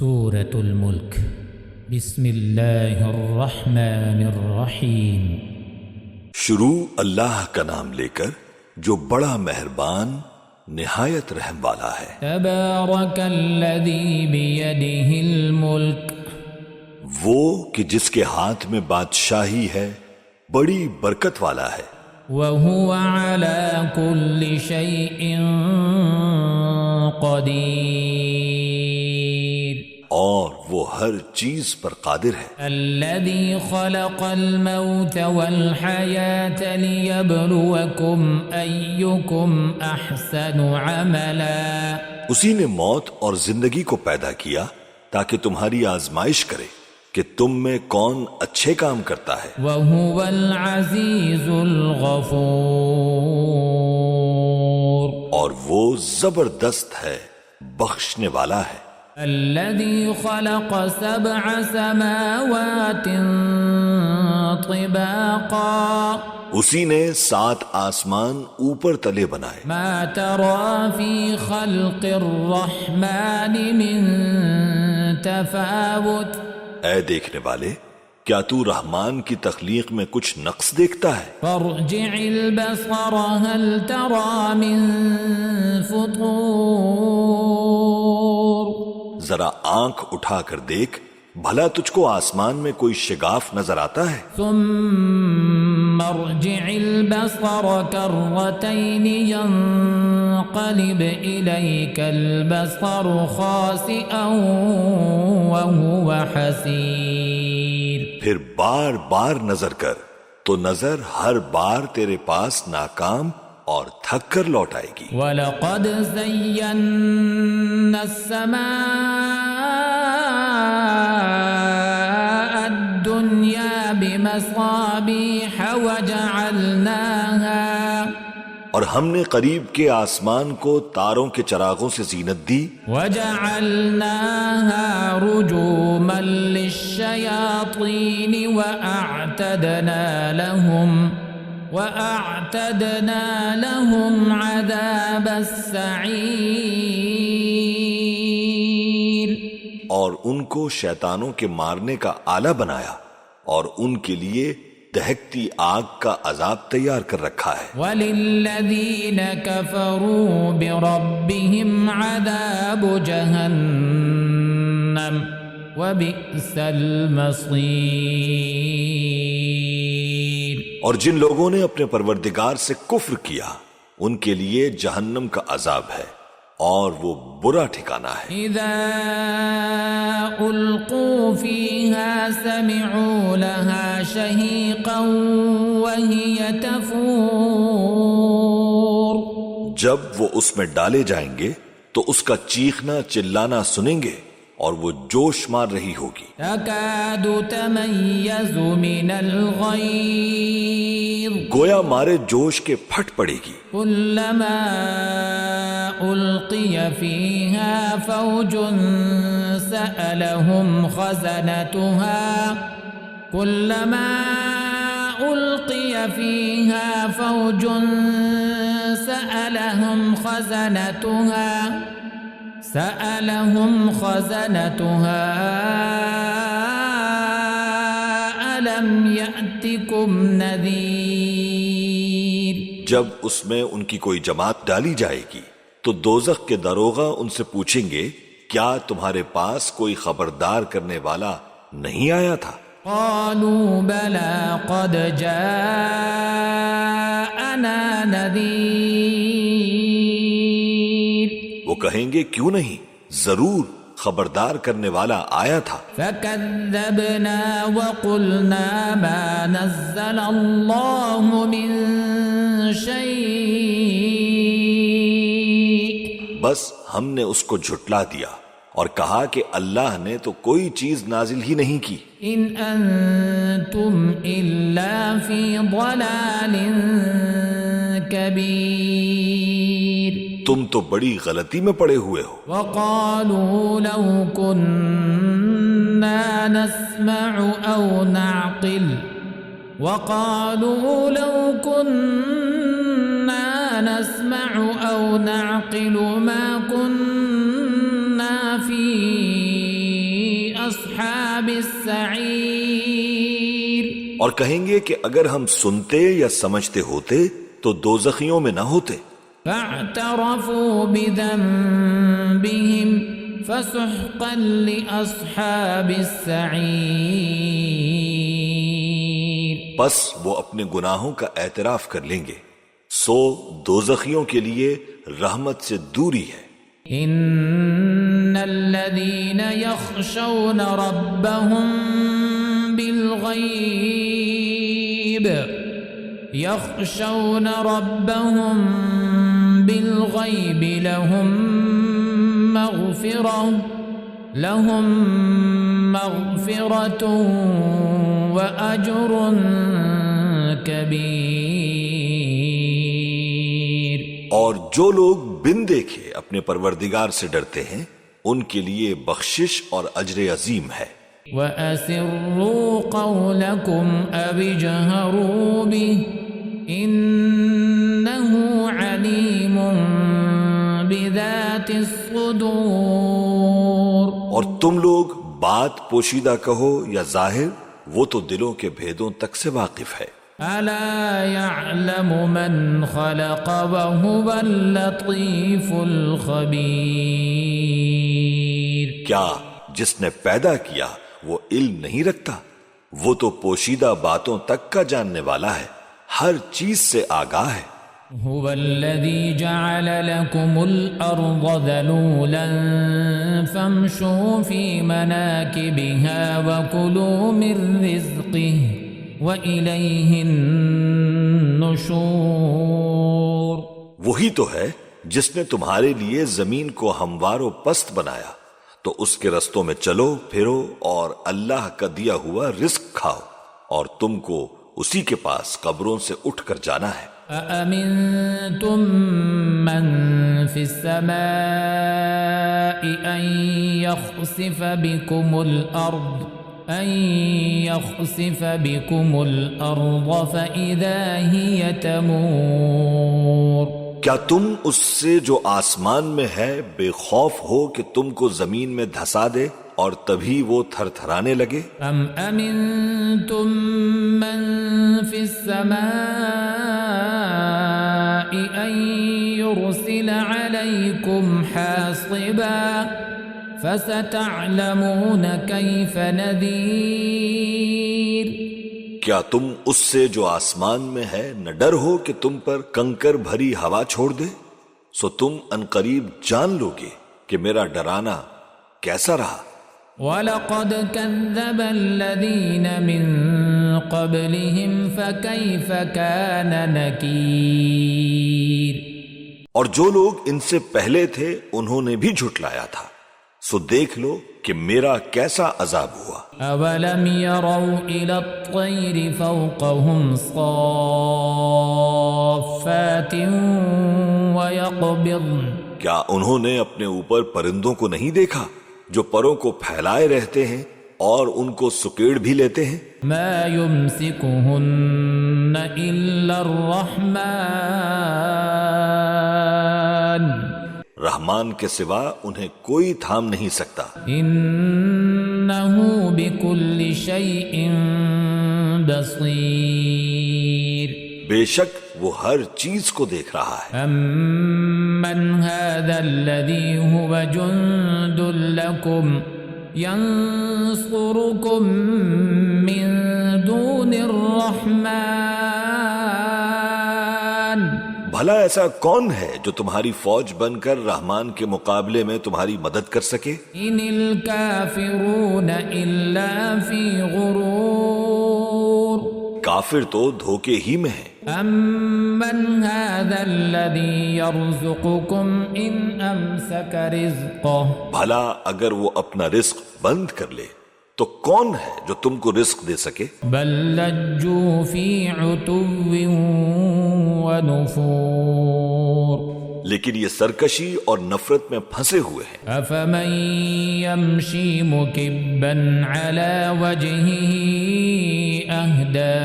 سورة الملک بسم اللہ الرحمن الرحیم۔ شروع اللہ کا نام لے کر جو بڑا مہربان نہایت رحم والا ہے۔ تبارک الذی بیدہ الملک، وہ کہ جس کے ہاتھ میں بادشاہی ہے بڑی برکت والا ہے۔ وہو علی کل شیء قدیر، اور وہ ہر چیز پر قادر ہے۔ الذي خلق الموت والحياة ليبلوكم أيكم أحسن عملا، اسی نے موت اور زندگی کو پیدا کیا تاکہ تمہاری آزمائش کرے کہ تم میں کون اچھے کام کرتا ہے۔ وهو العزيز الغفور، اور وہ زبردست ہے، بخشنے والا ہے۔ الذي خلق سبع سماوات طباقا، اسی نے 7 آسمان اوپر تلے بنائے۔ ما ترى في خلق الرحمن من تفاوت، اے دیکھنے والے، کیا تو رحمان کی تخلیق میں کچھ نقص دیکھتا ہے؟ فارجع البصر هل ترى من فطور، ذرا آنکھ اٹھا کر دیکھ، بھلا تجھ کو آسمان میں کوئی شگاف نظر آتا ہے؟ ثم ارجع البصر كرتين ينقلب إليك البصر خاسئا وهو حسير، پھر بار بار نظر کر تو نظر ہر بار تیرے پاس ناکام اور تھک کر لوٹ آئے گی۔ وَلَقَدْ زَيَّنَّا السَّمَاءَ الدُّنْيَا بِمَصَابِيحَ اور ہم نے قریب کے آسمان کو تاروں کے چراغوں سے زینت دی، وَجَعَلْنَاهَا رُجُومًا لِلشَّيَاطِينِ وَأَعْتَدْنَا لَهُمْ عَذَابَ السَّعِيرِ، اور ان کو شیطانوں کے مارنے کا آلہ بنایا اور ان کے لیے دہکتی آگ کا عذاب تیار کر رکھا ہے۔ وَلِلَّذِينَ كَفَرُوا بِرَبِّهِمْ عَذَابُ جَهَنَّمَ وَبِئْسَ الْمَصِيرِ، اور جن لوگوں نے اپنے پروردگار سے کفر کیا ان کے لیے جہنم کا عذاب ہے اور وہ برا ٹھکانہ ہے۔ اذا القوا فيها سمعوا لها شهيقا وهي تفور، جب وہ اس میں ڈالے جائیں گے تو اس کا چیخنا چلانا سنیں گے اور وہ جوش مار رہی ہوگی۔ تكاد تميز من الغيظ، گویا مارے جوش کے پھٹ پڑے گی۔ كلما ألقي فيها فوج سألهم خزنتها، كلما ألقي فيها فوج سألهم خزنتها ألم يأتكم نذير، جب اس میں ان کی کوئی جماعت ڈالی جائے گی تو دوزخ کے داروغہ ان سے پوچھیں گے کیا تمہارے پاس کوئی خبردار کرنے والا نہیں آیا تھا؟ قالوا بلى قد جاءنا نذير، وہ کہیں گے کیوں نہیں، ضرور خبردار کرنے والا آیا تھا۔ فكذبنا وقلنا ما نزل الله من شيء، بس ہم نے اس کو جھٹلا دیا اور کہا کہ اللہ نے تو کوئی چیز نازل ہی نہیں کی۔ ان انتم الا فی ضلال کبیر، تم تو بڑی غلطی میں پڑے ہوئے ہو۔ وقالوا لو كنا نسمع او نعقل، وقالوا لو كنا نسمع او نعقل ما كنا في أصحاب السعير اور کہیں گے کہ اگر ہم سنتے یا سمجھتے ہوتے تو دوزخیوں میں نہ ہوتے. فاعترفوا بذنبهم فسحقا لأصحاب السعير. پس وہ اپنے گناہوں کا اعتراف کر لیں گے، سو دوزخیوں کے لیے رحمت سے دوری ہے. ان الذين يخشون ربهم بالغيب لهم مغفرة وأجر كبير. اور جو لوگ بن دیکھے اپنے پروردگار سے ڈرتے ہیں ان کے لیے بخشش اور اجر عظیم ہے. وَأَسِرُّوا قَوْلَكُمْ أَوِ اجْهَرُوا بِهِ إِنَّهُ عَلِيمٌ بِذَاتِ الصُّدُورِ. اور تم لوگ بات پوشیدہ کہو یا ظاہر، وہ تو دلوں کے بھیدوں تک سے واقف ہے. أَلَا يَعْلَمُ مَنْ خَلَقَ وَهُوَ اللَّطِيفُ الْخَبِيرُ. کیا جس نے پیدا کیا وہ علم نہیں رکھتا؟ وہ تو پوشیدہ باتوں تک کا جاننے والا ہے، ہر چیز سے آگاہ ہے. هو الذي جعل لكم الأرض ذلولا فامشوا في مناكبها وكلوا من رزقه وإليه النشور. وہی تو ہے جس نے تمہارے لیے زمین کو ہموار و پست بنایا، تو اس کے رستوں میں چلو پھرو اور اللہ کا دیا ہوا رزق کھاؤ، اور تم کو اسی کے پاس قبروں سے اٹھ کر جانا ہے. أَأَمِنْتُمْ مَنْ فِي السَّمَاءِ أَنْ يَخْسِفَ بِكُمُ الْأَرْضَ فَإِذَا هِيَ تَمُورُ. کیا تم اس سے جو آسمان میں ہے بے خوف ہو کہ تم کو زمین میں دھسا دے اور تبھی وہ تھر تھرانے لگے؟ ام امنتم من فی السماء ان يرسل علیکم حاصبا فستعلمون کیف نذیر. کیا تم اس سے جو آسمان میں ہے نہ ڈر ہو کہ تم پر کنکر بھری ہوا چھوڑ دے؟ سو تم انقریب جان لو گے کہ میرا ڈرانا کیسا رہا. وَلَقَدْ كَذَّبَ الَّذِينَ مِن قَبْلِهِمْ فَكَيْفَ كَانَ نَكِيرٌ. اور جو لوگ ان سے پہلے تھے انہوں نے بھی جھٹلایا تھا، سو دیکھ لو کہ میرا کیسا عذاب ہوا. أَوَلَمْ يَرَوْا إِلَى الطَّيْرِ فَوْقَهُمْ صَافَّاتٍ وَيَقْبِضْنَ. کیا انہوں نے اپنے اوپر پرندوں کو نہیں دیکھا جو پروں کو پھیلائے رہتے ہیں اور ان کو سکیڑ بھی لیتے ہیں؟ مَا يُمْسِكُهُنَّ إِلَّا الرَّحْمَنُ. رحمان کے سوا انہیں کوئی تھام نہیں سکتا. إِنَّهُ بِكُلِّ شَيْءٍ بَصِيرٌ. بے شک وہ ہر چیز کو دیکھ رہا ہے. أَمَّنْ هَذَا الَّذِي هُوَ جُنْدٌ لَكُمْ يَنْصُرُكُمْ مِنْ دُونِ الرَّحْمَنِ. بھلا ایسا کون ہے جو تمہاری فوج بن کر رحمان کے مقابلے میں تمہاری مدد کر سکے؟ إِنِ الْكَافِرُونَ إِلَّا فِي غُرُورٍ. کافر تو دھوکے ہی میں ہیں. أَمَّنْ هَذَا الَّذِي يَرْزُقُكُمْ إِنْ أَمْسَكَ رِزْقَهُ. بھلا اگر وہ اپنا رزق بند کر لے تو کون ہے جو تم کو رزق دے سکے؟ بل لجوا فی عتو ونفور. لیکن یہ سرکشی اور نفرت میں پھنسے ہوئے ہیں. افمن یمشی مکبا علی وجهه اهدى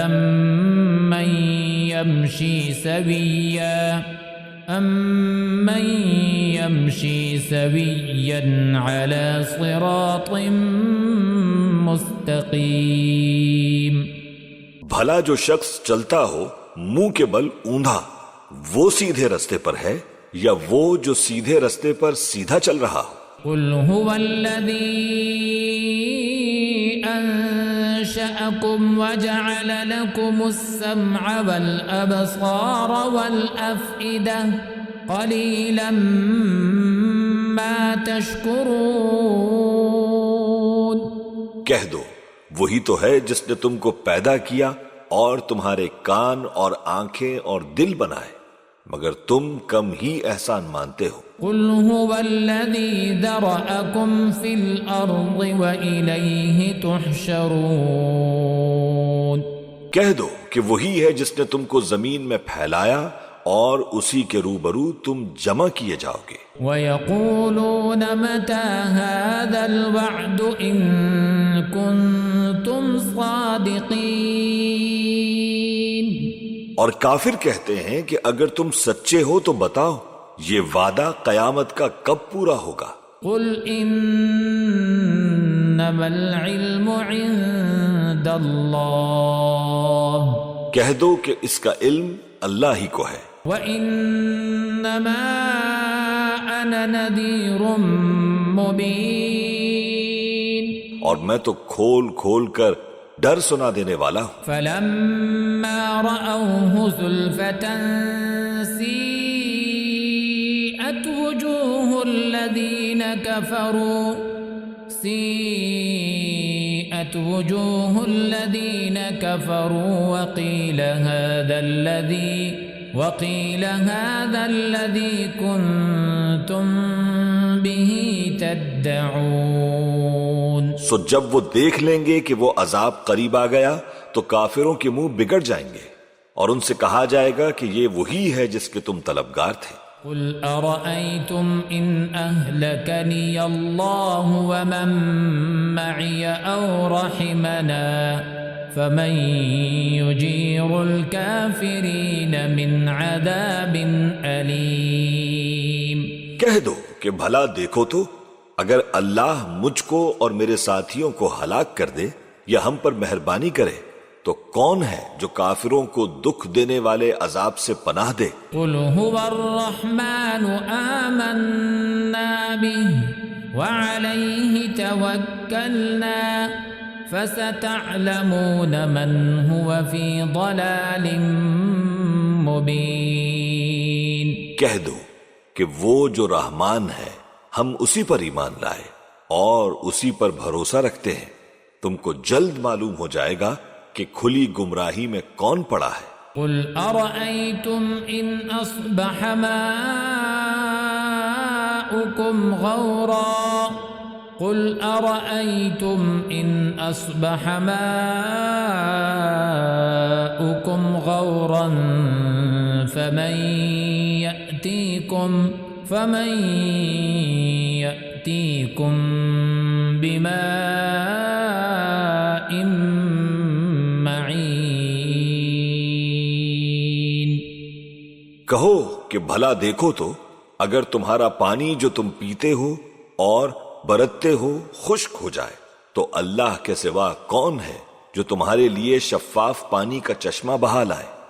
امن یمشی سویا امن يمشي سويا على صراط مستقيم. بھلا جو شخص چلتا ہو منہ کے بل اوندھا، وہ سیدھے رستے پر ہے یا وہ جو سیدھے رستے پر سیدھا چل رہا ہو؟ قل هو الذي أنشأكم وجعل لكم السمع والأبصار والأفئدة قليلا ما تشكرون. کہہ دو وہی تو ہے جس نے تم کو پیدا کیا اور تمہارے کان اور آنکھیں اور دل بنائے، مگر تم کم ہی احسان مانتے ہو. قل هو الذي ذرأكم في الأرض وإليه تحشرون. کہہ دو کہ وہی ہے جس نے تم کو زمین میں پھیلایا اور اسی کے روبرو تم جمع کیے جاؤ گے. وَيَقُولُونَ مَتَى هَذَا الْوَعْدُ إِن كُنتُمْ صَادِقِينَ. اور کافر کہتے ہیں کہ اگر تم سچے ہو تو بتاؤ یہ وعدہ قیامت کا کب پورا ہوگا؟ قُلْ إِنَّمَا الْعِلْمُ عِندَ اللَّهِ. کہہ دو کہ اس کا علم اللہ ہی کو ہے. وَإِنَّمَا أَنَا نَذِيرٌ مُبِينٌ. اور میں تو کھول کھول کر ڈر سنا دینے والا ہوں. فَلَمَّا رَأَوْهُ زُلْفَةً سِيئَتْ وُجُوهُ الَّذِينَ كَفَرُوا وَقِيلَ هَذَا الَّذِي كُنتُم بِهِ تَدَّعُونَ. سو جب وہ دیکھ لیں گے کہ وہ عذاب قریب آ گیا تو کافروں کے منہ بگڑ جائیں گے اور ان سے کہا جائے گا کہ یہ وہی ہے جس کے تم طلبگار تھے. قُلْ أَرَأَيْتُمْ إِنْ أَهْلَكَنِيَ اللَّهُ وَمَن مَّعِيَ أَوْ رَحِمَنَا فَمَن يُجِيرُ الْكَافِرِينَ مِنْ عَذَابٍ أَلِيمٍ. کہہ دو کہ بھلا دیکھو تو اگر اللہ مجھ کو اور میرے ساتھیوں کو ہلاک کر دے یا ہم پر مہربانی کرے تو کون ہے جو کافروں کو دکھ دینے والے عذاب سے پناہ دے؟ قُلْ هُوَ الرَّحْمَنُ آمَنَّا بِهِ وَعَلَيْهِ تَوَكَّلْنَا فَسَتَعْلَمُونَ مَنْ هُوَ فِي ضَلَالٍ مُبِينٍ. کہہ دو کہ وہ جو رحمان ہے ہم اسی پر ایمان لائے اور اسی پر بھروسہ رکھتے ہیں، تم کو جلد معلوم ہو جائے گا کہ کھلی گمراہی میں کون پڑا ہے. قُلْ أَرَأَيْتُمْ إِنْ أَصْبَحَ مَاؤُكُمْ غَوْرًا قُلْ أَرَأَيْتُمْ إِنْ أَصْبَحَ مَاؤُكُمْ غَوْرًا فَمَنْ يَأْتِيكُمْ بِمَاءٍ معین. کہو کہ بھلا دیکھو تو اگر تمہارا پانی جو تم پیتے ہو اور برتتے ہو خشک ہو جائے تو اللہ کے سوا کون ہے جو تمہارے لیے شفاف پانی کا چشمہ بہا لائے؟